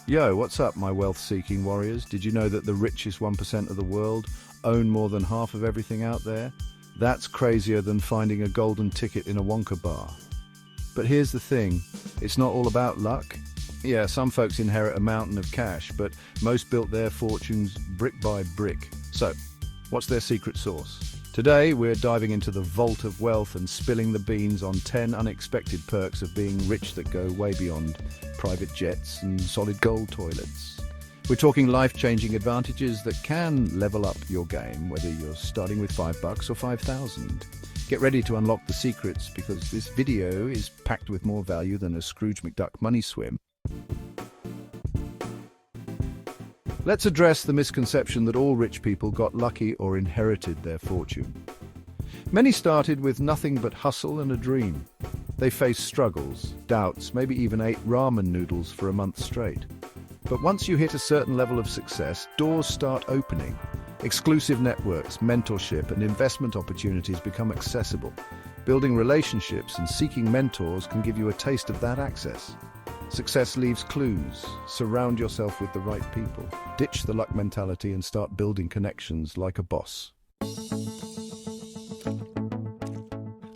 Yo, what's up, my wealth-seeking warriors? Did you know that the richest 1% of the world own more than half of everything out there? That's crazier than finding a golden ticket in a Wonka bar. But here's the thing, it's not all about luck. Yeah, some folks inherit a mountain of cash, but most built their fortunes brick by brick. So, what's their secret sauce? Today, we're diving into the vault of wealth and spilling the beans on 10 unexpected perks of being rich that go way beyond private jets and solid gold toilets. We're talking life-changing advantages that can level up your game, whether you're starting with $5 or 5,000. Get ready to unlock the secrets, because this video is packed with more value than a Scrooge McDuck money swim. Let's address the misconception that all rich people got lucky or inherited their fortune. Many started with nothing but hustle and a dream. They faced struggles, doubts, maybe even ate ramen noodles for a month straight. But once you hit a certain level of success, doors start opening. Exclusive networks, mentorship, and investment opportunities become accessible. Building relationships and seeking mentors can give you a taste of that access. Success leaves clues. Surround yourself with the right people. Ditch the luck mentality and start building connections like a boss.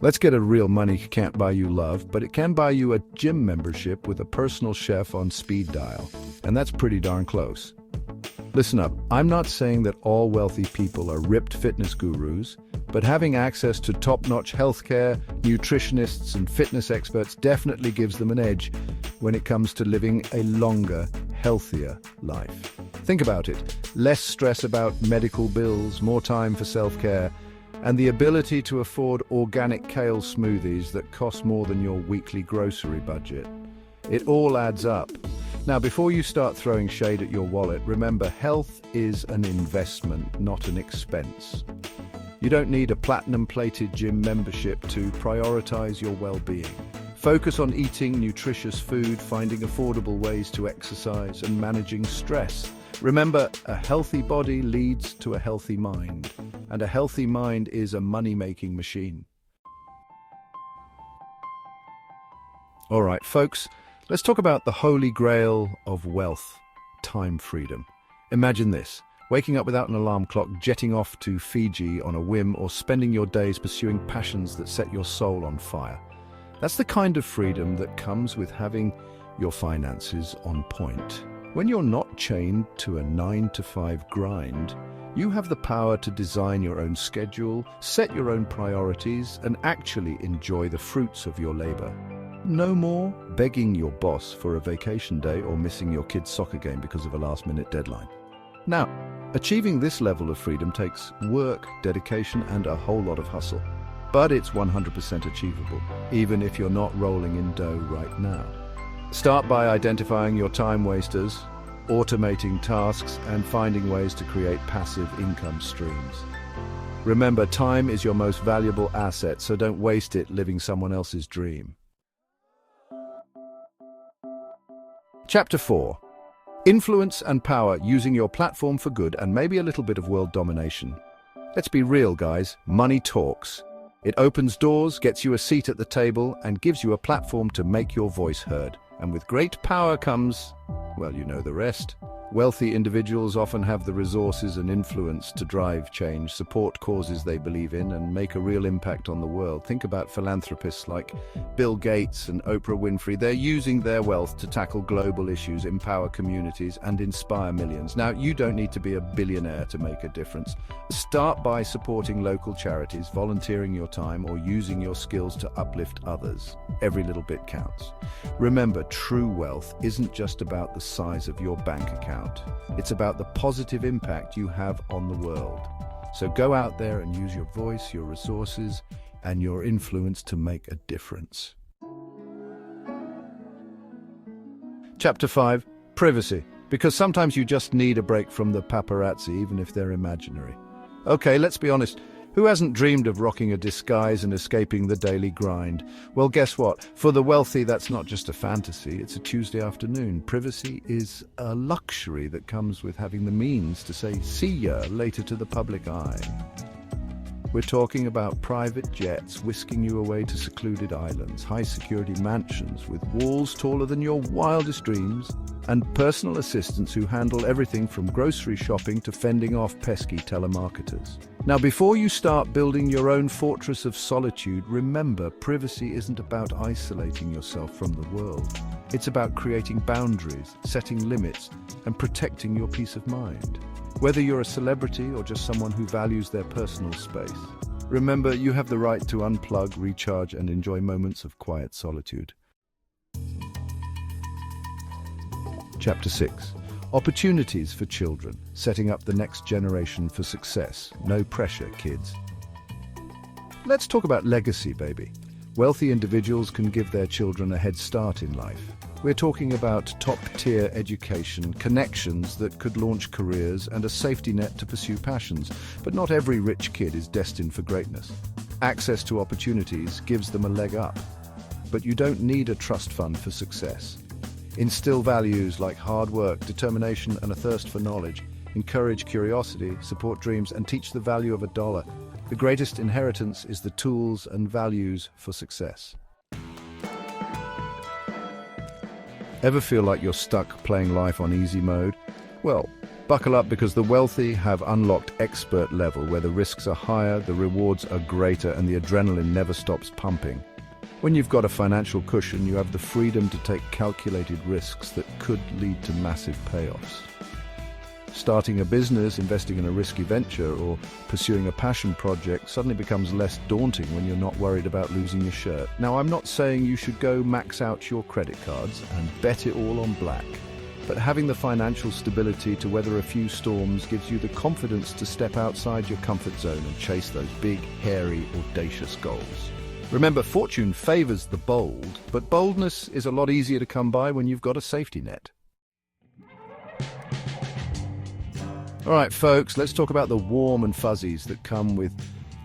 Let's get a real. Money can't buy you love, but it can buy you a gym membership with a personal chef on speed dial. And that's pretty darn close. Listen up, I'm not saying that all wealthy people are ripped fitness gurus, but having access to top-notch healthcare, nutritionists, and fitness experts definitely gives them an edge when it comes to living a longer, healthier life. Think about it. Less stress about medical bills, more time for self-care, and the ability to afford organic kale smoothies that cost more than your weekly grocery budget. It all adds up. Now, before you start throwing shade at your wallet, remember, health is an investment, not an expense. You don't need a platinum-plated gym membership to prioritize your well-being. Focus on eating nutritious food, finding affordable ways to exercise, and managing stress. Remember, a healthy body leads to a healthy mind, and a healthy mind is a money-making machine. All right, folks, let's talk about the holy grail of wealth, time freedom. Imagine this. Waking up without an alarm clock, jetting off to Fiji on a whim, or spending your days pursuing passions that set your soul on fire. That's the kind of freedom that comes with having your finances on point. When you're not chained to a 9-to-5 grind, you have the power to design your own schedule, set your own priorities, and actually enjoy the fruits of your labor. No more begging your boss for a vacation day or missing your kid's soccer game because of a last-minute deadline. Now, achieving this level of freedom takes work, dedication, and a whole lot of hustle. But it's 100% achievable, even if you're not rolling in dough right now. Start by identifying your time wasters, automating tasks, and finding ways to create passive income streams. Remember, time is your most valuable asset, so don't waste it living someone else's dream. Chapter 4. Influence and power, using your platform for good and maybe a little bit of world domination. Let's be real, guys. Money talks. It opens doors, gets you a seat at the table, and gives you a platform to make your voice heard. And with great power comes, well, you know the rest. Wealthy individuals often have the resources and influence to drive change, support causes they believe in, and make a real impact on the world. Think about philanthropists like Bill Gates and Oprah Winfrey. They're using their wealth to tackle global issues, empower communities, and inspire millions. Now, you don't need to be a billionaire to make a difference. Start by supporting local charities, volunteering your time, or using your skills to uplift others. Every little bit counts. Remember, true wealth isn't just about the size of your bank account. It's about the positive impact you have on the world. So go out there and use your voice, your resources, and your influence to make a difference. Chapter 5. Privacy. Because sometimes you just need a break from the paparazzi, even if they're imaginary. Okay, let's be honest. Who hasn't dreamed of rocking a disguise and escaping the daily grind? Well, guess what? For the wealthy, that's not just a fantasy, it's a Tuesday afternoon. Privacy is a luxury that comes with having the means to say, see ya later, to the public eye. We're talking about private jets whisking you away to secluded islands, high-security mansions with walls taller than your wildest dreams, and personal assistants who handle everything from grocery shopping to fending off pesky telemarketers. Now, before you start building your own fortress of solitude, remember, privacy isn't about isolating yourself from the world. It's about creating boundaries, setting limits, and protecting your peace of mind. Whether you're a celebrity or just someone who values their personal space, remember, you have the right to unplug, recharge, and enjoy moments of quiet solitude. Chapter 6. Opportunities for children, setting up the next generation for success. No pressure, kids. Let's talk about legacy, baby. Wealthy individuals can give their children a head start in life. We're talking about top-tier education, connections that could launch careers, and a safety net to pursue passions. But not every rich kid is destined for greatness. Access to opportunities gives them a leg up. But you don't need a trust fund for success. Instill values like hard work, determination, and a thirst for knowledge. Encourage curiosity, support dreams, and teach the value of a dollar. The greatest inheritance is the tools and values for success. Ever feel like you're stuck playing life on easy mode? Well, buckle up, because the wealthy have unlocked expert level, where the risks are higher, the rewards are greater, and the adrenaline never stops pumping. When you've got a financial cushion, you have the freedom to take calculated risks that could lead to massive payoffs. Starting a business, investing in a risky venture, or pursuing a passion project suddenly becomes less daunting when you're not worried about losing your shirt. Now, I'm not saying you should go max out your credit cards and bet it all on black, but having the financial stability to weather a few storms gives you the confidence to step outside your comfort zone and chase those big, hairy, audacious goals. Remember, fortune favors the bold, but boldness is a lot easier to come by when you've got a safety net. All right, folks, let's talk about the warm and fuzzies that come with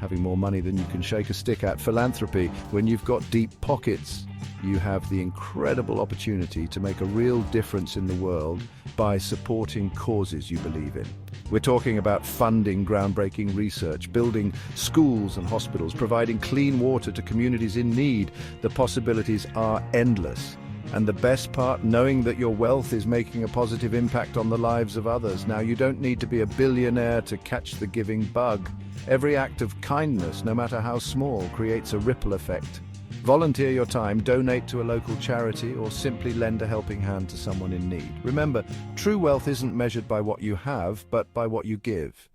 having more money than you can shake a stick at. Philanthropy. When you've got deep pockets, you have the incredible opportunity to make a real difference in the world by supporting causes you believe in. We're talking about funding groundbreaking research, building schools and hospitals, providing clean water to communities in need. The possibilities are endless. And the best part, knowing that your wealth is making a positive impact on the lives of others. Now, you don't need to be a billionaire to catch the giving bug. Every act of kindness, no matter how small, creates a ripple effect. Volunteer your time, donate to a local charity, or simply lend a helping hand to someone in need. Remember, true wealth isn't measured by what you have, but by what you give.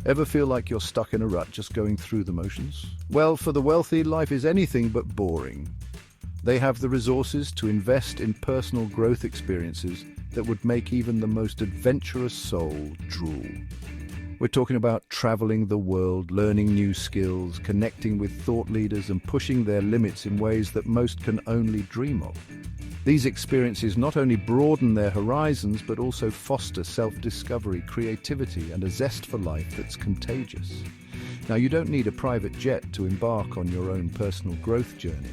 Ever feel like you're stuck in a rut, just going through the motions? Well, for the wealthy, life is anything but boring. They have the resources to invest in personal growth experiences that would make even the most adventurous soul drool. We're talking about traveling the world, learning new skills, connecting with thought leaders, and pushing their limits in ways that most can only dream of. These experiences not only broaden their horizons, but also foster self-discovery, creativity, and a zest for life that's contagious. Now, you don't need a private jet to embark on your own personal growth journey.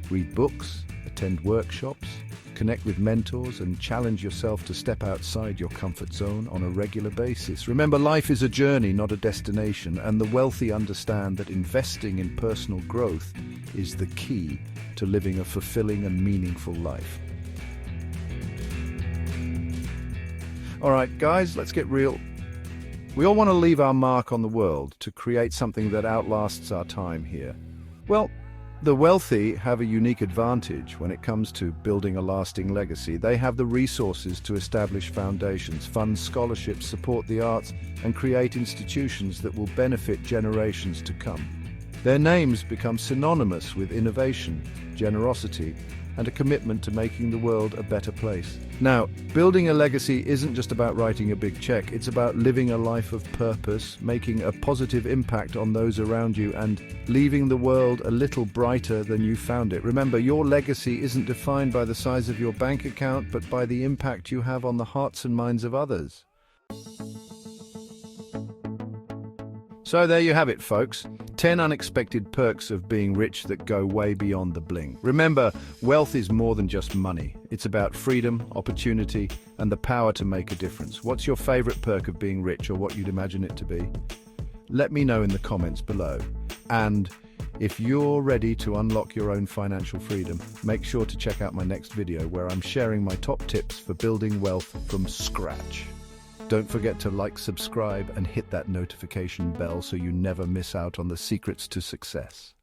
Read books, attend workshops, connect with mentors, and challenge yourself to step outside your comfort zone on a regular basis. Remember, life is a journey, not a destination, and the wealthy understand that investing in personal growth is the key to living a fulfilling and meaningful life. All right, guys, let's get real. We all want to leave our mark on the world, to create something that outlasts our time here. Well, the wealthy have a unique advantage when it comes to building a lasting legacy. They have the resources to establish foundations, fund scholarships, support the arts, and create institutions that will benefit generations to come. Their names become synonymous with innovation, generosity, and a commitment to making the world a better place. Now, building a legacy isn't just about writing a big check. It's about living a life of purpose, making a positive impact on those around you, and leaving the world a little brighter than you found it. Remember, your legacy isn't defined by the size of your bank account, but by the impact you have on the hearts and minds of others. So there you have it, folks. 10 unexpected perks of being rich that go way beyond the bling. Remember, wealth is more than just money. It's about freedom, opportunity, and the power to make a difference. What's your favorite perk of being rich, or what you'd imagine it to be? Let me know in the comments below. And if you're ready to unlock your own financial freedom, make sure to check out my next video where I'm sharing my top tips for building wealth from scratch. Don't forget to like, subscribe, and hit that notification bell so you never miss out on the secrets to success.